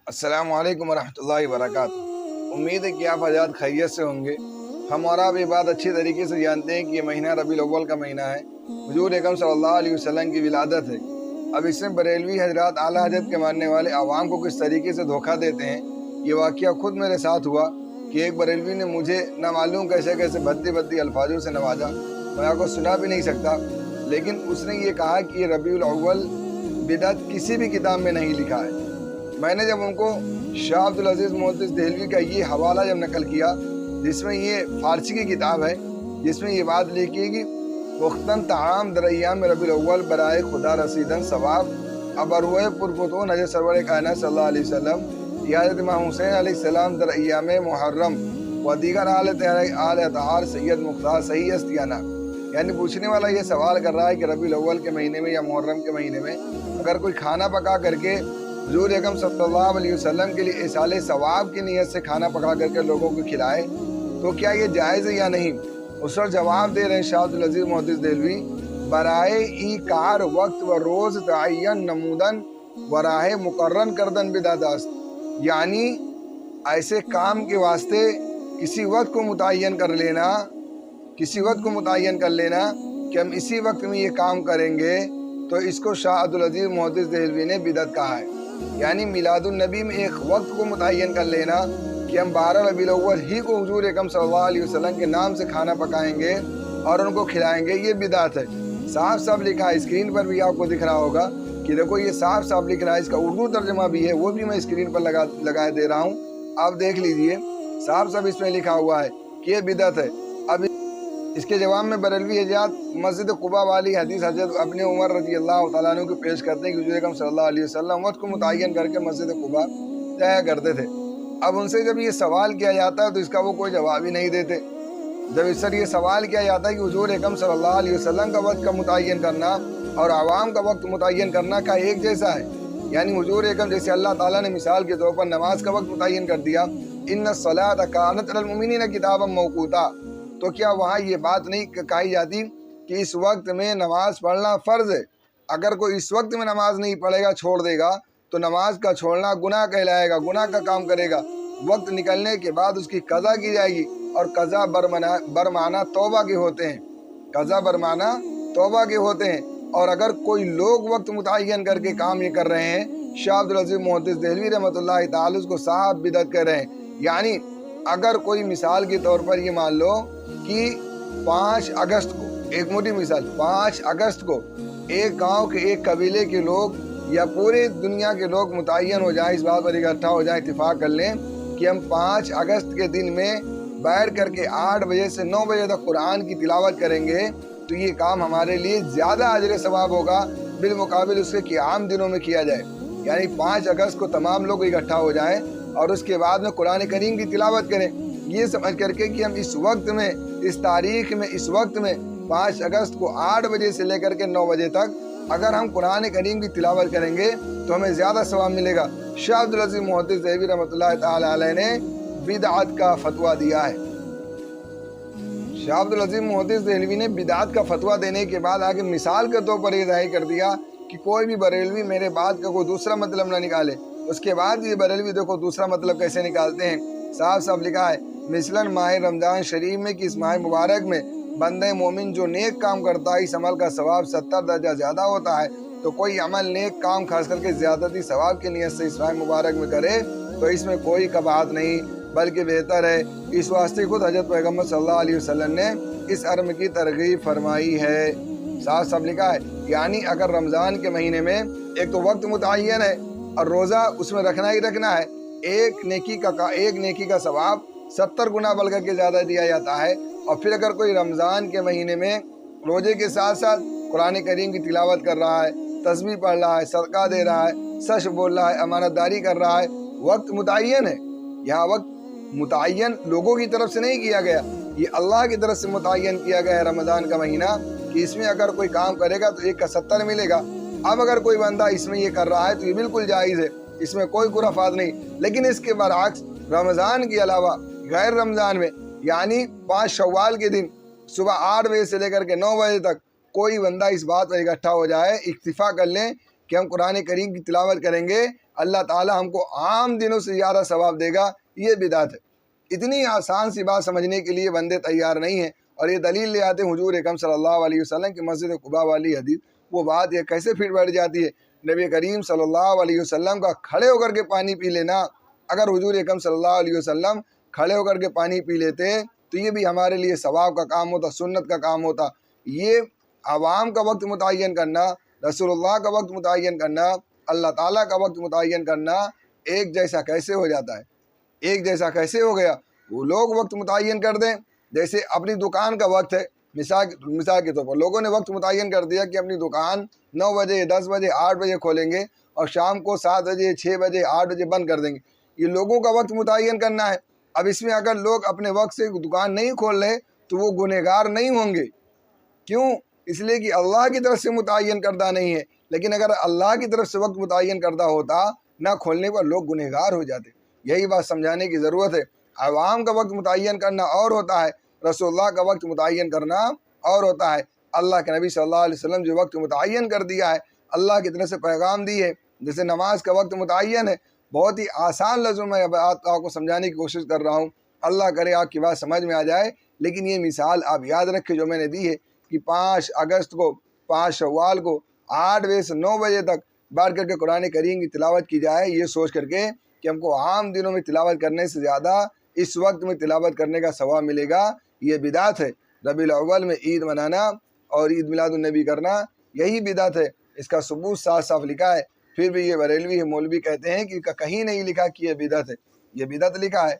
السلام علیکم ورحمۃ اللہ وبرکاتہ۔ امید ہے کہ آپ حضرات خیریت سے ہوں گے۔ ہم اور آپ یہ بات اچھی طریقے سے جانتے ہیں کہ یہ مہینہ ربیع الاول کا مہینہ ہے، حضور اکرم صلی اللہ علیہ وسلم کی ولادت ہے۔ اب اس میں بریلوی حضرات اعلیٰ حضرت کے ماننے والے عوام کو کس طریقے سے دھوکہ دیتے ہیں، یہ واقعہ خود میرے ساتھ ہوا کہ ایک بریلوی نے مجھے نہ معلوم کیسے کیسے بھدی بھدی الفاظوں سے نوازا، میں آپ کو سنا بھی نہیں سکتا، لیکن اس نے یہ کہا کہ یہ ربیع الاول بدعت کسی بھی کتاب میں نہیں لکھا ہے۔ میں نے جب ان کو شاہ عبدالعزیز محدث دہلوی کا یہ حوالہ جب نقل کیا، جس میں یہ فارسی کی کتاب ہے، جس میں یہ بات لکھی ہے کہ پختن طعام در ایام ربیع الاول برائے خدا رسیدن ثواب ابروئے پرفتون حضرت سرور کائنات صلی اللہ علیہ وسلم یا حضرت امام حسین علیہ السلام در ایام محرم و دیگر آل اطہار سید مختار صحیح استیانہ۔ یعنی پوچھنے والا یہ سوال کر رہا ہے کہ ربیع الاول کے مہینے میں یا محرم کے مہینے میں اگر کوئی کھانا پکا کر کے حضور اکرم صلی اللہ علیہ وسلم کے لیے ایصال ثواب کی نیت سے کھانا پکا کر کے لوگوں کو کھلائے تو کیا یہ جائز ہے یا نہیں؟ اس پر جواب دے رہے ہیں شاہ عبدالعزیز محدث دہلوی، برائے ای کار وقت و روز تعین نمودن و راہ مقرن کردن بدعت است۔ یعنی ایسے کام کے واسطے کسی وقت کو متعین کر لینا کہ ہم اسی وقت میں یہ کام کریں گے، تو اس کو شاہ عبدالعزیز محدث دہلوی نے بدعت کہا ہے۔ یعنی میلاد النبی میں ایک وقت کو متعین کر لینا کہ ہم 12 ربیع الاول ہی کو حضور اکرم صلی اللہ علیہ وسلم کے نام سے کھانا پکائیں گے اور ان کو کھلائیں گے، یہ بدعت ہے۔ صاف صاف لکھا ہے، اسکرین پر بھی آپ کو دکھ رہا ہوگا کہ دیکھو یہ صاف صاف لکھ رہا ہے، اس کا اردو ترجمہ بھی ہے، وہ بھی میں اسکرین پر لگا دے رہا ہوں، آپ دیکھ لیجئے، صاف صاف اس میں لکھا ہوا ہے کہ یہ بدعت ہے۔ اب اس کے جواب میں بریلوی حضرات مسجد قباء والی حدیث حضرت ابن عمر رضی اللہ تعالیٰ عنہ کو پیش کرتے ہیں کہ حضور اکرم صلی اللہ علیہ وسلم وقت کو متعین کر کے مسجد قباء جایا کرتے تھے۔ اب ان سے جب یہ سوال کیا جاتا ہے تو اس کا وہ کوئی جواب ہی نہیں دیتے۔ جب اس سے یہ سوال کیا جاتا ہے کہ حضور اکرم صلی اللہ علیہ وسلم کا وقت کا متعین کرنا اور عوام کا وقت متعین کرنا کا ایک جیسا ہے، یعنی حضور اکرم جیسے اللہ تعالیٰ نے مثال کے طور پر نماز کا وقت متعین کر دیا، ان الصلاۃ کانت علی المؤمنین کتابا موقوتا، تو کیا وہاں یہ بات نہیں کہی جاتی کہ اس وقت میں نماز پڑھنا فرض ہے؟ اگر کوئی اس وقت میں نماز نہیں پڑھے گا، چھوڑ دے گا، تو نماز کا چھوڑنا گناہ کہلائے گا، گناہ کا کام کرے گا۔ وقت نکلنے کے بعد اس کی قضا کی جائے گی، اور قضا برمانہ توبہ کے ہوتے ہیں، قضا برمانہ توبہ کے ہوتے ہیں۔ اور اگر کوئی لوگ وقت متعین کر کے کام یہ کر رہے ہیں، شاہ عبدالعزیز محدث دہلوی رحمۃ اللہ تعالی اس کو صاحب بدعت کر رہے ہیں۔ یعنی اگر کوئی مثال کے طور پر یہ مان لو کہ 5 اگست کو، ایک موٹی مثال، 5 اگست کو ایک گاؤں کے ایک قبیلے کے لوگ یا پورے دنیا کے لوگ متعین ہو جائیں، اس بات پر اکٹھا ہو جائیں، اتفاق کر لیں کہ ہم 5 اگست کے دن میں بیٹھ کر کے 8 بجے سے 9 بجے تک قرآن کی تلاوت کریں گے، تو یہ کام ہمارے لیے زیادہ اجر ثواب ہوگا بالمقابل اس کے کہ عام دنوں میں کیا جائے۔ یعنی 5 اگست کو تمام لوگ اکٹھا ہو جائیں اور اس کے بعد میں قرآن کریم کی تلاوت کریں، یہ سمجھ کر کے کہ ہم اس وقت میں، اس تاریخ میں، اس وقت میں 5 اگست کو 8 بجے سے لے کر کے 9 بجے تک اگر ہم قرآن کریم کی تلاوت کریں گے تو ہمیں زیادہ ثواب ملے گا۔ شاہ عبدالعزیز محدث دہلوی رحمۃ اللہ تعالی علیہ نے بدعت کا فتویٰ دیا ہے۔ شاہ عبدالعزیز محدث دہلوی نے بدعت کا فتویٰ دینے کے بعد آگے مثال کے طور پر یہ ظاہر کر دیا کہ کوئی بھی بریلوی میرے بات کا کوئی دوسرا مطلب نہ نکالے۔ اس کے بعد یہ بریلوی دیکھو دوسرا مطلب کیسے نکالتے ہیں، صاف صاف لکھا ہے، مثلاً ماہ رمضان شریف میں کہ اس ماہ مبارک میں بندہ مومن جو نیک کام کرتا ہے اس عمل کا ثواب 70 درجہ زیادہ ہوتا ہے، تو کوئی عمل نیک کام خاص کر کے زیادتی ثواب کی نیت سے اس ماہ مبارک میں کرے تو اس میں کوئی قباحت نہیں بلکہ بہتر ہے۔ اس واسطے خود حضرت پیغمبر صلی اللہ علیہ وسلم نے اس عمل کی ترغیب فرمائی ہے، صاف صاف لکھا ہے۔ یعنی اگر رمضان کے مہینے میں ایک تو وقت متعین ہے اور روزہ اس میں رکھنا ہی رکھنا ہے، ایک نیکی کا ثواب 70 گنا بڑھ کر کے زیادہ دیا جاتا ہے، اور پھر اگر کوئی رمضان کے مہینے میں روزے کے ساتھ ساتھ قرآن کریم کی تلاوت کر رہا ہے، تسبیح پڑھ رہا ہے، صدقہ دے رہا ہے، سچ بول رہا ہے، امانت داری کر رہا ہے، وقت متعین ہے۔ یہاں وقت متعین لوگوں کی طرف سے نہیں کیا گیا، یہ اللہ کی طرف سے متعین کیا گیا ہے رمضان کا مہینہ کہ اس میں اگر کوئی کام کرے گا تو 1 کا 70 ملے گا۔ اب اگر کوئی بندہ اس میں یہ کر رہا ہے تو یہ بالکل جائز ہے، اس میں کوئی خرافات نہیں۔ لیکن اس کے برعکس رمضان کے علاوہ غیر رمضان میں، یعنی 5 شوال کے دن صبح 8 بجے سے لے کر کے 9 بجے تک کوئی بندہ اس بات پر اکٹھا ہو جائے، اتفاق کر لیں کہ ہم قرآن کریم کی تلاوت کریں گے، اللہ تعالیٰ ہم کو عام دنوں سے زیادہ ثواب دے گا، یہ بدعت ہے۔ اتنی آسان سی بات سمجھنے کے لیے بندے تیار نہیں ہیں، اور یہ دلیل لے آتے ہیں حضور اکرم صلی اللہ علیہ وسلم کی مسجد قباء والی حدیث۔ وہ بات یہ کیسے پھر بیٹھ جاتی ہے؟ نبی کریم صلی اللہ علیہ وسلم کا کھڑے ہو کر کے پانی پی لینا، اگر حضور اکرم صلی اللہ علیہ وسلم کھڑے ہو کر کے پانی پی لیتے تو یہ بھی ہمارے لیے ثواب کا کام ہوتا، سنت کا کام ہوتا۔ یہ عوام کا وقت متعین کرنا، رسول اللہ کا وقت متعین کرنا، اللہ تعالیٰ کا وقت متعین کرنا ایک جیسا کیسے ہو جاتا ہے؟ ایک جیسا کیسے ہو گیا؟ وہ لوگ وقت متعین کر دیں، جیسے اپنی دکان کا وقت ہے، مثال کے طور پر لوگوں نے وقت متعین کر دیا کہ اپنی دکان 9 بجے 10 بجے 8 بجے کھولیں گے اور شام کو 7 بجے 6 بجے 8 بجے بند کر دیں گے۔ یہ لوگوں کا وقت متعین کرنا ہے۔ اب اس میں اگر لوگ اپنے وقت سے دکان نہیں کھول رہے تو وہ گنہگار نہیں ہوں گے، کیوں؟ اس لیے کہ اللہ کی طرف سے متعین کردہ نہیں ہے، لیکن اگر اللہ کی طرف سے وقت متعین کردہ ہوتا، نہ کھولنے پر لوگ گنہگار ہو جاتے۔ یہی بات سمجھانے کی ضرورت ہے۔ عوام کا وقت متعین کرنا اور ہوتا ہے، رسول اللہ کا وقت متعین کرنا اور ہوتا ہے۔ اللہ کے نبی صلی اللہ علیہ وسلم جو وقت متعین کر دیا ہے، اللہ کی طرف سے پیغام دی ہے، جیسے نماز کا وقت متعین ہے۔ بہت ہی آسان لفظوں میں آپ کو سمجھانے کی کوشش کر رہا ہوں، اللہ کرے آپ کی بات سمجھ میں آ جائے۔ لیکن یہ مثال آپ یاد رکھیں جو میں نے دی ہے کہ 5 اگست کو 5 شوال کو 8 بجے سے 9 بجے تک بیٹھ کر کے قرآن کریم کی تلاوت کی جائے، یہ سوچ کر کے کہ ہم کو عام دنوں میں تلاوت کرنے سے زیادہ اس وقت میں تلاوت کرنے کا ثواب ملے گا، یہ بدعت ہے۔ ربیع الاول میں عید منانا اور عید میلاد النبی کرنا یہی بدعت ہے۔ اس کا ثبوت صاف صاف لکھا ہے، پھر بھی یہ بریلوی ہے، مولوی کہتے ہیں کہ کہیں نہیں لکھا کہ یہ بدعت ہے، یہ بدعت لکھا ہے۔